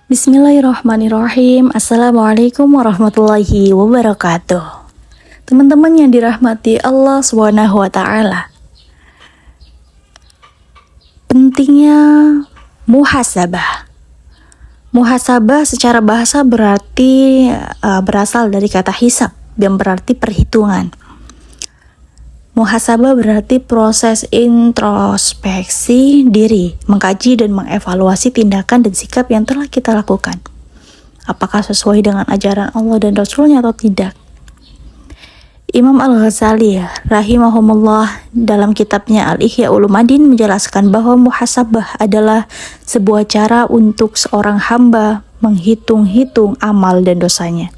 Bismillahirrahmanirrahim. Assalamualaikum warahmatullahi wabarakatuh. Teman-teman yang dirahmati Allah Subhanahu wa taala. Pentingnya muhasabah. Muhasabah secara bahasa berarti berasal dari kata hisab yang berarti perhitungan. Muhasabah berarti proses introspeksi diri, mengkaji dan mengevaluasi tindakan dan sikap yang telah kita lakukan. Apakah sesuai dengan ajaran Allah dan Rasulnya atau tidak? Imam Al-Ghazali rahimahumullah dalam kitabnya Al-Ihya Ulumuddin menjelaskan bahwa muhasabah adalah sebuah cara untuk seorang hamba menghitung-hitung amal dan dosanya.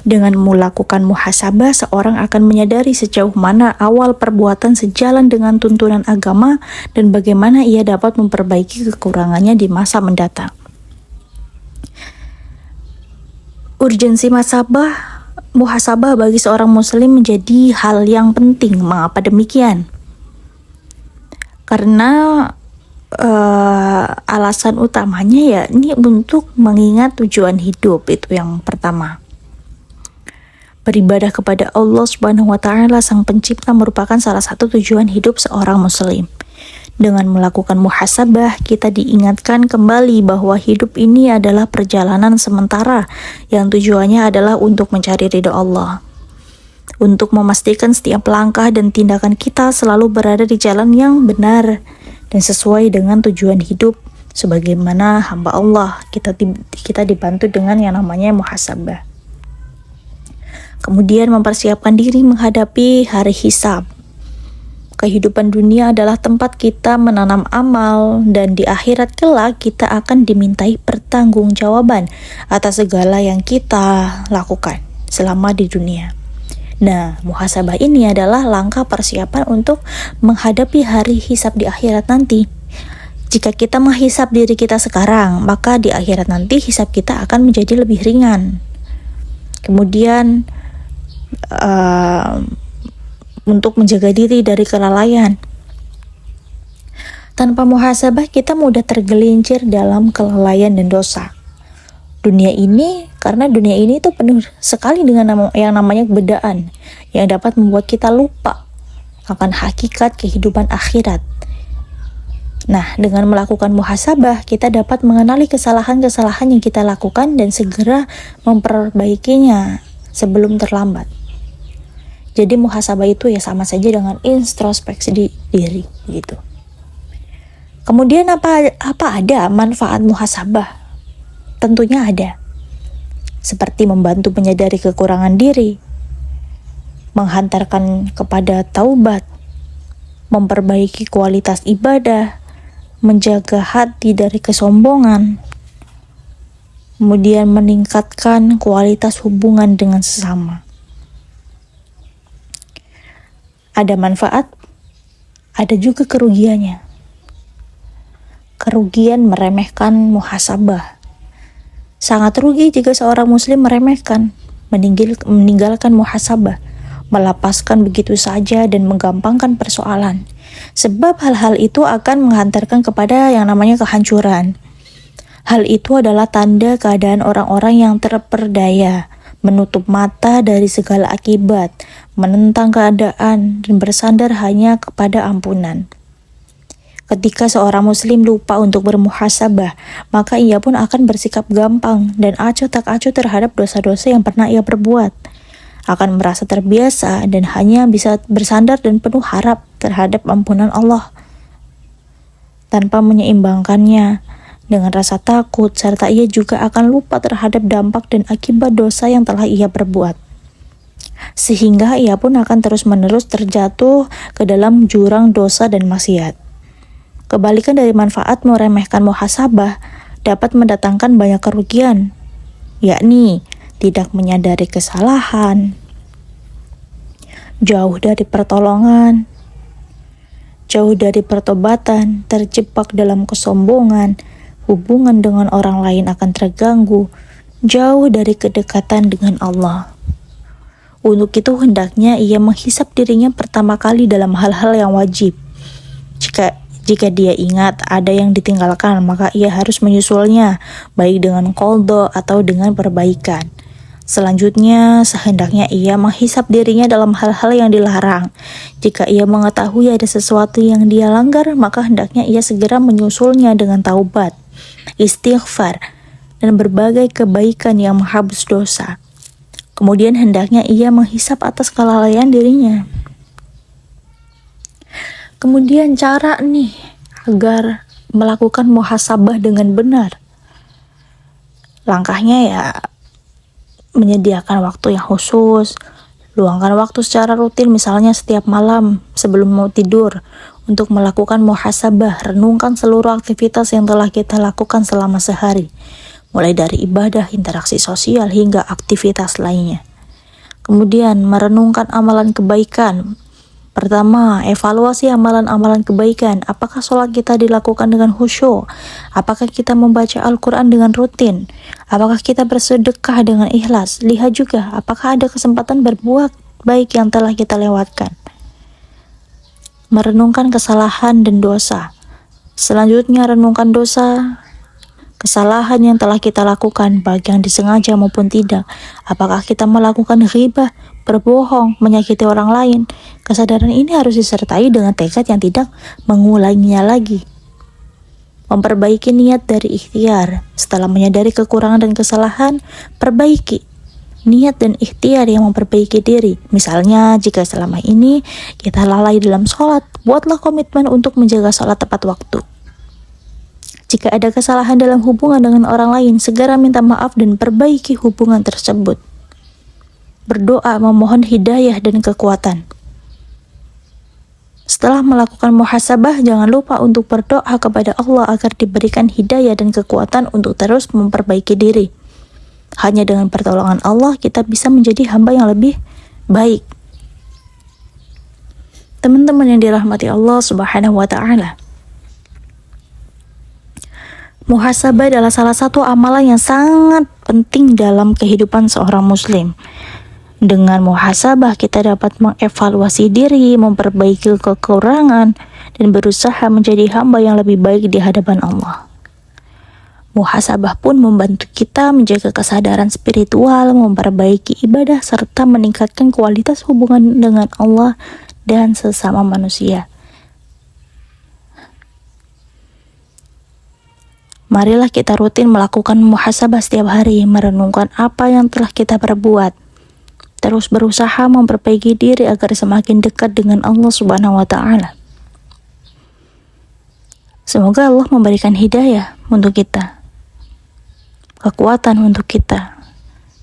Dengan melakukan muhasabah, seorang akan menyadari sejauh mana awal perbuatan sejalan dengan tuntunan agama dan bagaimana ia dapat memperbaiki kekurangannya di masa mendatang. Urgensi muhasabah bagi seorang muslim menjadi hal yang penting. Mengapa demikian? Karena alasan utamanya ini untuk mengingat tujuan hidup, itu yang pertama. Beribadah kepada Allah Subhanahu wa taala Sang Pencipta merupakan salah satu tujuan hidup seorang muslim. Dengan melakukan muhasabah, kita diingatkan kembali bahwa hidup ini adalah perjalanan sementara yang tujuannya adalah untuk mencari ridha Allah. Untuk memastikan setiap langkah dan tindakan kita selalu berada di jalan yang benar dan sesuai dengan tujuan hidup sebagaimana hamba Allah, kita dibantu dengan yang namanya muhasabah. Kemudian mempersiapkan diri menghadapi hari hisab. Kehidupan dunia adalah tempat kita menanam amal dan di akhirat kelak kita akan dimintai pertanggungjawaban atas segala yang kita lakukan selama di dunia. Nah, muhasabah ini adalah langkah persiapan untuk menghadapi hari hisab di akhirat nanti. Jika kita menghisab diri kita sekarang, maka di akhirat nanti hisab kita akan menjadi lebih ringan. Kemudian untuk menjaga diri dari kelalaian. Tanpa muhasabah kita mudah tergelincir dalam kelalaian dan dosa. Karena dunia ini itu penuh sekali dengan yang namanya godaan yang dapat membuat kita lupa akan hakikat kehidupan akhirat. Nah, dengan melakukan muhasabah, kita dapat mengenali kesalahan-kesalahan yang kita lakukan dan segera memperbaikinya sebelum terlambat. Jadi muhasabah itu sama saja dengan introspeksi diri gitu. Kemudian apa ada manfaat muhasabah? Tentunya ada. Seperti membantu menyadari kekurangan diri, menghantarkan kepada taubat, memperbaiki kualitas ibadah, menjaga hati dari kesombongan, kemudian meningkatkan kualitas hubungan dengan sesama. Ada manfaat, ada juga kerugiannya. Kerugian meremehkan muhasabah. Sangat rugi jika seorang muslim meremehkan, meninggalkan muhasabah, melepaskan begitu saja dan menggampangkan persoalan. Sebab hal-hal itu akan menghantarkan kepada yang namanya kehancuran. Hal itu adalah tanda keadaan orang-orang yang terperdaya, menutup mata dari segala akibat, menentang keadaan, dan bersandar hanya kepada ampunan. Ketika seorang muslim lupa untuk bermuhasabah, maka ia pun akan bersikap gampang dan acuh tak acuh terhadap dosa-dosa yang pernah ia perbuat. Akan merasa terbiasa dan hanya bisa bersandar dan penuh harap terhadap ampunan Allah, tanpa menyeimbangkannya dengan rasa takut, serta ia juga akan lupa terhadap dampak dan akibat dosa yang telah ia perbuat. Sehingga ia pun akan terus-menerus terjatuh ke dalam jurang dosa dan maksiat. Kebalikan dari manfaat meremehkan muhasabah dapat mendatangkan banyak kerugian, yakni tidak menyadari kesalahan, jauh dari pertolongan, jauh dari pertobatan, terjebak dalam kesombongan, hubungan dengan orang lain akan terganggu, jauh dari kedekatan dengan Allah. Untuk itu hendaknya ia menghisap dirinya pertama kali dalam hal-hal yang wajib. Jika dia ingat ada yang ditinggalkan, maka ia harus menyusulnya, baik dengan qadha atau dengan perbaikan. Selanjutnya, sehendaknya ia menghisap dirinya dalam hal-hal yang dilarang. Jika ia mengetahui ada sesuatu yang dia langgar, maka hendaknya ia segera menyusulnya dengan taubat, istighfar, dan berbagai kebaikan yang menghapus dosa. Kemudian hendaknya ia menghisap atas kelalaian dirinya. Kemudian cara nih agar melakukan muhasabah dengan benar. Langkahnya ya menyediakan waktu yang khusus, luangkan waktu secara rutin, misalnya setiap malam sebelum mau tidur untuk melakukan muhasabah. Renungkan seluruh aktivitas yang telah kita lakukan selama sehari, mulai dari ibadah, interaksi sosial, hingga aktivitas lainnya. Kemudian merenungkan amalan kebaikan. Pertama, evaluasi amalan-amalan kebaikan. Apakah sholat kita dilakukan dengan khusyuk? Apakah kita membaca Al-Quran dengan rutin? Apakah kita bersedekah dengan ikhlas? Lihat juga, apakah ada kesempatan berbuat baik yang telah kita lewatkan. Merenungkan kesalahan dan dosa. Selanjutnya, renungkan dosa, kesalahan yang telah kita lakukan, baik yang disengaja maupun tidak. Apakah kita melakukan ghibah, berbohong, menyakiti orang lain? Kesadaran ini harus disertai dengan tekad yang tidak mengulanginya lagi. Memperbaiki niat dari ikhtiar. Setelah menyadari kekurangan dan kesalahan, perbaiki niat dan ikhtiar yang memperbaiki diri. Misalnya, jika selama ini kita lalai dalam sholat, buatlah komitmen untuk menjaga sholat tepat waktu. Jika ada kesalahan dalam hubungan dengan orang lain, segera minta maaf dan perbaiki hubungan tersebut. Berdoa memohon hidayah dan kekuatan. Setelah melakukan muhasabah, jangan lupa untuk berdoa kepada Allah agar diberikan hidayah dan kekuatan untuk terus memperbaiki diri. Hanya dengan pertolongan Allah kita bisa menjadi hamba yang lebih baik. Teman-teman yang dirahmati Allah Subhanahu wa Ta'ala, muhasabah adalah salah satu amalan yang sangat penting dalam kehidupan seorang muslim. Dengan muhasabah kita dapat mengevaluasi diri, memperbaiki kekurangan, dan berusaha menjadi hamba yang lebih baik di hadapan Allah. Muhasabah pun membantu kita menjaga kesadaran spiritual, memperbaiki ibadah, serta meningkatkan kualitas hubungan dengan Allah dan sesama manusia. Marilah kita rutin melakukan muhasabah setiap hari, merenungkan apa yang telah kita perbuat, terus berusaha memperbaiki diri agar semakin dekat dengan Allah Subhanahu wa Ta'ala. Semoga Allah memberikan hidayah untuk kita, kekuatan untuk kita,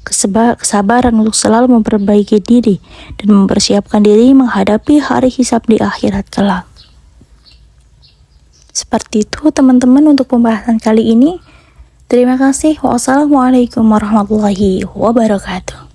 kesabaran untuk selalu memperbaiki diri dan mempersiapkan diri menghadapi hari hisab di akhirat kelak. Seperti itu teman-teman untuk pembahasan kali ini. Terima kasih. Wassalamualaikum warahmatullahi wabarakatuh.